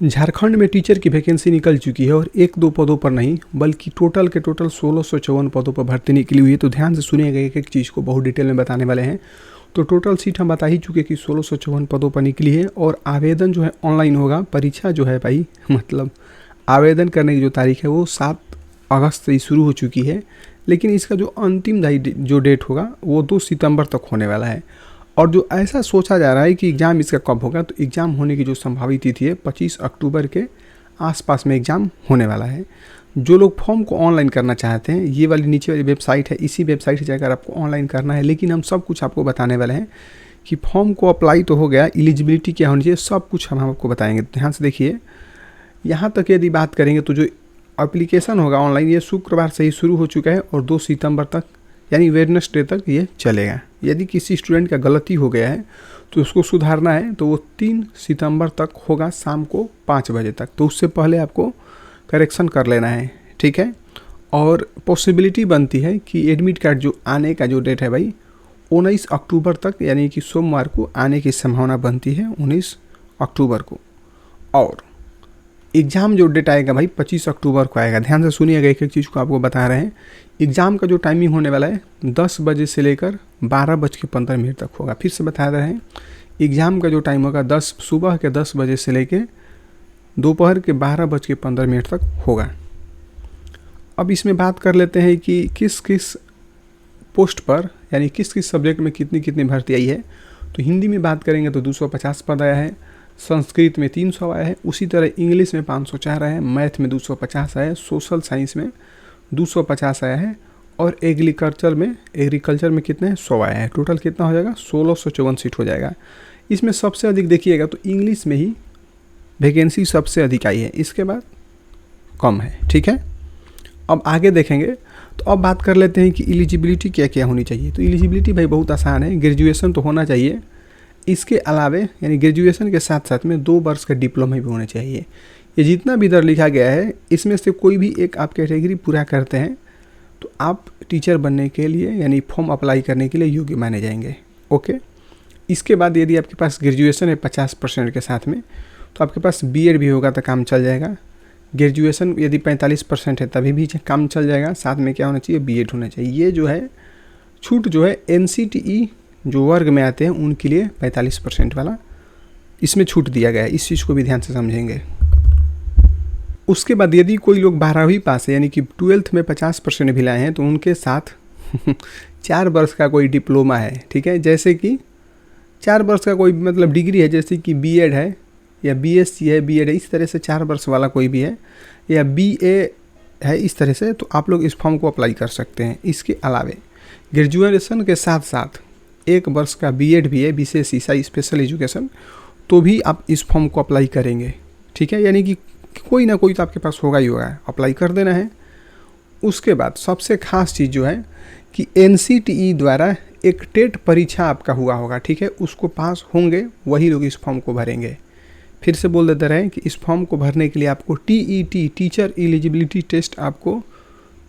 झारखंड में टीचर की वैकेंसी निकल चुकी है और एक दो पदों पर नहीं बल्कि टोटल के टोटल 1654 पदों पर भर्ती निकली हुई है। तो ध्यान से सुनिएगा, एक एक चीज़ को बहुत डिटेल में बताने वाले हैं। तो टोटल सीट हम बता ही चुके कि 1654 पदों पर निकली है और आवेदन जो है ऑनलाइन होगा। परीक्षा जो है भाई मतलब आवेदन करने की जो तारीख है वो 7 अगस्त से शुरू हो चुकी है, लेकिन इसका जो अंतिम जो डेट होगा वो 2 सितंबर तक होने वाला है। और जो ऐसा सोचा जा रहा है कि एग्ज़ाम इसका कब होगा, तो एग्ज़ाम होने की जो संभावित तिथि है 25 अक्टूबर के आसपास में एग्ज़ाम होने वाला है। जो लोग फॉर्म को ऑनलाइन करना चाहते हैं, ये वाली नीचे वाली वेबसाइट है, इसी वेबसाइट से जाकर आपको ऑनलाइन करना है। लेकिन हम सब कुछ आपको बताने वाले हैं कि फॉर्म को अप्लाई तो हो गया, एलिजिबिलिटी क्या होनी चाहिए, सब कुछ हम आपको बताएंगे। ध्यान से देखिए, यहाँ तक यदि बात करेंगे तो जो एप्लीकेशन होगा ऑनलाइन, ये शुक्रवार से ही शुरू हो चुका है और 2 सितंबर तक यानी वेडनेसडे तक ये चलेगा। यदि किसी स्टूडेंट का गलती हो गया है तो उसको सुधारना है तो वो 3 सितंबर तक होगा शाम को 5 बजे तक। तो उससे पहले आपको करेक्शन कर लेना है, ठीक है। और पॉसिबिलिटी बनती है कि एडमिट कार्ड जो आने का जो डेट है भाई 19 अक्टूबर तक यानी कि सोमवार को आने की संभावना बनती है, 19 अक्टूबर को। और एग्ज़ाम जो डेट आएगा भाई 25 अक्टूबर को आएगा। ध्यान से सुनिएगा, एक एक चीज़ को आपको बता रहे हैं। एग्ज़ाम का जो टाइमिंग होने वाला है 10 बजे से लेकर 12:15 तक होगा। फिर से बता रहे हैं, एग्ज़ाम का जो टाइम होगा सुबह के 10 बजे से लेकर दोपहर के 12:15 तक होगा। अब इसमें बात कर लेते हैं कि किस किस पोस्ट पर यानी किस किस सब्जेक्ट में कितनी कितनी भर्ती आई है। तो हिंदी में बात करेंगे तो 250 पद आया है, संस्कृत में 300 आया है, उसी तरह इंग्लिश में 504 आया है, मैथ में 250 आया है, सोशल साइंस में 250 आया है और एग्रीकल्चर में कितने 100 आया है। टोटल कितना हो जाएगा 1654 सीट हो जाएगा। इसमें सबसे अधिक देखिएगा तो इंग्लिश में ही वैकेंसी सबसे अधिक आई है, इसके बाद कम है, ठीक है। अब आगे देखेंगे तो अब बात कर लेते हैं कि एलिजिबिलिटी क्या क्या होनी चाहिए। तो एलिजिबिलिटी भाई बहुत आसान है, ग्रेजुएशन तो होना चाहिए। इसके अलावे यानी ग्रेजुएशन के साथ साथ में 2 वर्ष का डिप्लोमा भी होना चाहिए। ये जितना भी इधर लिखा गया है इसमें से कोई भी एक आप कैटेगरी पूरा करते हैं तो आप टीचर बनने के लिए यानी फॉर्म अप्लाई करने के लिए योग्य माने जाएंगे, ओके। इसके बाद यदि आपके पास ग्रेजुएशन है 50% के साथ में तो आपके पास बीएड भी होगा तो काम चल जाएगा। ग्रेजुएशन यदि 45% है तभी भी काम चल जाएगा। साथ में क्या होना चाहिए, बीएड होना चाहिए। ये जो है छूट जो है एनसीटीई जो वर्ग में आते हैं उनके लिए 45% वाला इसमें छूट दिया गया है, इस चीज़ को भी ध्यान से समझेंगे। उसके बाद यदि कोई लोग 12वीं पास है यानी कि 12th में 50% भी लाए हैं तो उनके साथ 4 वर्ष का कोई डिप्लोमा है, ठीक है। जैसे कि 4 वर्ष का कोई मतलब डिग्री है, जैसे कि बीएड है या बीएससी है, बीएड है, इस तरह से 4 वर्ष वाला कोई भी है या बीए है, इस तरह से तो आप लोग इस फॉर्म को अप्लाई कर सकते हैं। इसके अलावे ग्रेजुएशन के साथ साथ 1 वर्ष का बीएड भी है, विशेष ईसा स्पेशल एजुकेशन, तो भी आप इस फॉर्म को अप्लाई करेंगे, ठीक है। यानी कि कोई ना कोई तो आपके पास होगा ही होगा, अप्लाई कर देना है। उसके बाद सबसे खास चीज़ जो है कि एनसीटीई द्वारा एक टेट परीक्षा आपका हुआ होगा, ठीक है, उसको पास होंगे वही लोग इस फॉर्म को भरेंगे। फिर से बोल देते रहे कि इस फॉर्म को भरने के लिए आपको टीईटी टीचर एलिजिबिलिटी टेस्ट आपको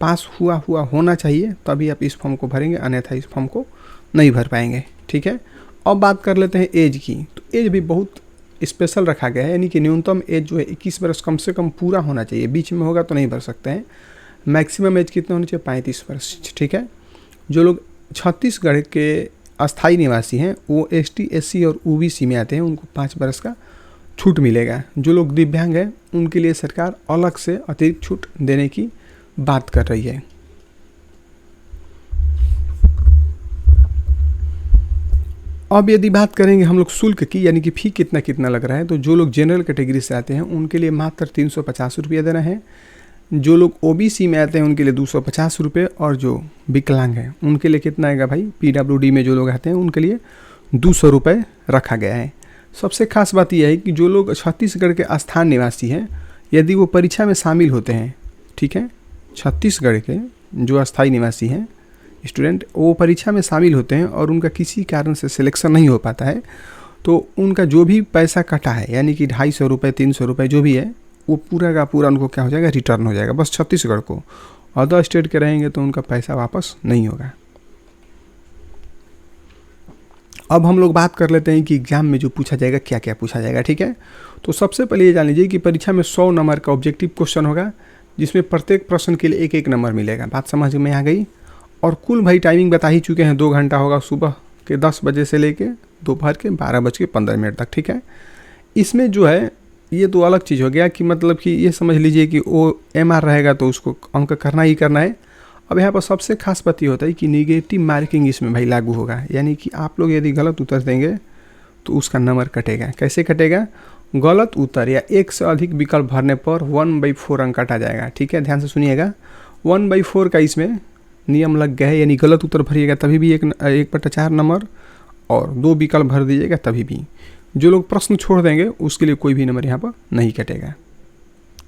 पास हुआ होना चाहिए, तभी आप इस फॉर्म को भरेंगे, अन्यथा इस फॉर्म को नहीं भर पाएंगे, ठीक है। अब बात कर लेते हैं एज की। तो एज भी बहुत स्पेशल रखा गया है, यानी कि न्यूनतम एज जो है 21 वर्ष कम से कम पूरा होना चाहिए। बीच में होगा तो नहीं भर सकते हैं। मैक्सिमम एज कितना होना चाहिए 35 वर्ष, ठीक है। जो लोग छत्तीसगढ़ के अस्थाई निवासी हैं वो एसटी एससी और ओबीसी में आते हैं, उनको 5 वर्ष का छूट मिलेगा। जो लोग दिव्यांग हैं उनके लिए सरकार अलग से अतिरिक्त छूट देने की बात कर रही है। अब यदि बात करेंगे हम लोग शुल्क की यानी कि फ़ी कितना कितना लग रहा है, तो जो लोग जनरल कैटेगरी से आते हैं उनके लिए मात्र 350 रुपये देना है। जो लोग ओबीसी में आते हैं उनके लिए 250 रुपये और जो विकलांग हैं उनके लिए कितना आएगा भाई, पीडब्ल्यूडी में जो लोग आते हैं उनके लिए 200 रुपये रखा गया है। सबसे खास बात यह है कि जो लोग छत्तीसगढ़ के स्थान निवासी हैं यदि वो परीक्षा में शामिल होते हैं, ठीक है, छत्तीसगढ़ के जो अस्थाई निवासी हैं स्टूडेंट वो परीक्षा में शामिल होते हैं और उनका किसी कारण से सिलेक्शन नहीं हो पाता है तो उनका जो भी पैसा कटा है यानी कि 250 रुपये 300 रुपये जो भी है वो पूरा का पूरा उनको क्या हो जाएगा, रिटर्न हो जाएगा, बस छत्तीसगढ़ को। अदर स्टेट के रहेंगे तो उनका पैसा वापस नहीं होगा। अब हम लोग बात कर लेते हैं कि एग्जाम में जो पूछा जाएगा क्या क्या पूछा जाएगा, ठीक है। तो सबसे पहले ये जान लीजिए कि परीक्षा में 100 नंबर का ऑब्जेक्टिव क्वेश्चन होगा, जिसमें प्रत्येक प्रश्न के लिए एक एक नंबर मिलेगा। बात समझ में आ गई। और कुल भाई टाइमिंग बता ही चुके हैं, 2 घंटा होगा, सुबह के 10 बजे से लेके दोपहर के 12:15 तक, ठीक है। इसमें जो है ये तो अलग चीज़ हो गया कि मतलब कि ये समझ लीजिए कि OMR रहेगा तो उसको अंक करना ही करना है। अब यहाँ पर सबसे खास बात ये होता है कि निगेटिव मार्किंग इसमें भाई लागू होगा, यानी कि आप लोग यदि गलत उत्तर देंगे तो उसका नंबर कटेगा। कैसे कटेगा? गलत उत्तर या एक से अधिक विकल्प भरने पर 1/4 अंक काटा जाएगा, ठीक है। ध्यान से सुनिएगा, 1/4 का इसमें नियम लग गया है, यानी गलत उत्तर भरिएगा तभी भी 1/4 नंबर, और 2 विकल्प भर दीजिएगा तभी भी। जो लोग प्रश्न छोड़ देंगे उसके लिए कोई भी नंबर यहाँ पर नहीं कटेगा,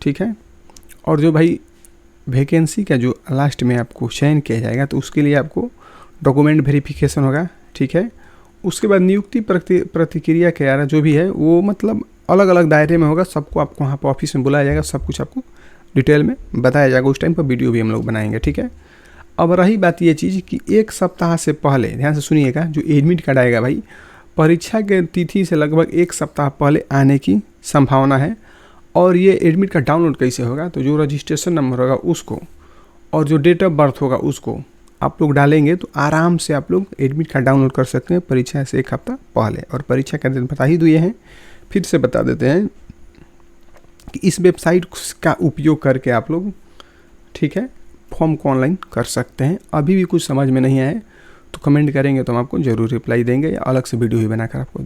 ठीक है। और जो भाई वैकेंसी का जो लास्ट में आपको चयन किया जाएगा तो उसके लिए आपको डॉक्यूमेंट वेरिफिकेशन होगा, ठीक है। उसके बाद नियुक्ति प्रतिक्रिया के जो भी है वो मतलब अलग अलग दायरे में होगा, सबको आपको वहाँ पर ऑफिस में बुलाया जाएगा, सब कुछ आपको डिटेल में बताया जाएगा। उस टाइम पर वीडियो भी हम लोग बनाएंगे, ठीक है। अब रही बात ये चीज़ कि 1 सप्ताह से पहले, ध्यान से सुनिएगा, जो एडमिट कार्ड आएगा भाई परीक्षा के तिथि से लगभग 1 सप्ताह पहले आने की संभावना है। और ये एडमिट कार्ड डाउनलोड कैसे होगा? तो जो रजिस्ट्रेशन नंबर होगा उसको और जो डेट ऑफ बर्थ होगा उसको आप लोग डालेंगे तो आराम से आप लोग एडमिट कार्ड डाउनलोड कर सकते हैं परीक्षा से 1 हफ्ता पहले। और परीक्षा का दिन बता ही दिए हैं, फिर से बता देते हैं कि इस वेबसाइट का उपयोग करके आप लोग, ठीक है, फॉर्म को ऑनलाइन कर सकते हैं। अभी भी कुछ समझ में नहीं आए तो कमेंट करेंगे तो हम आपको ज़रूर रिप्लाई देंगे या अलग से वीडियो ही बनाकर आपको देंगे।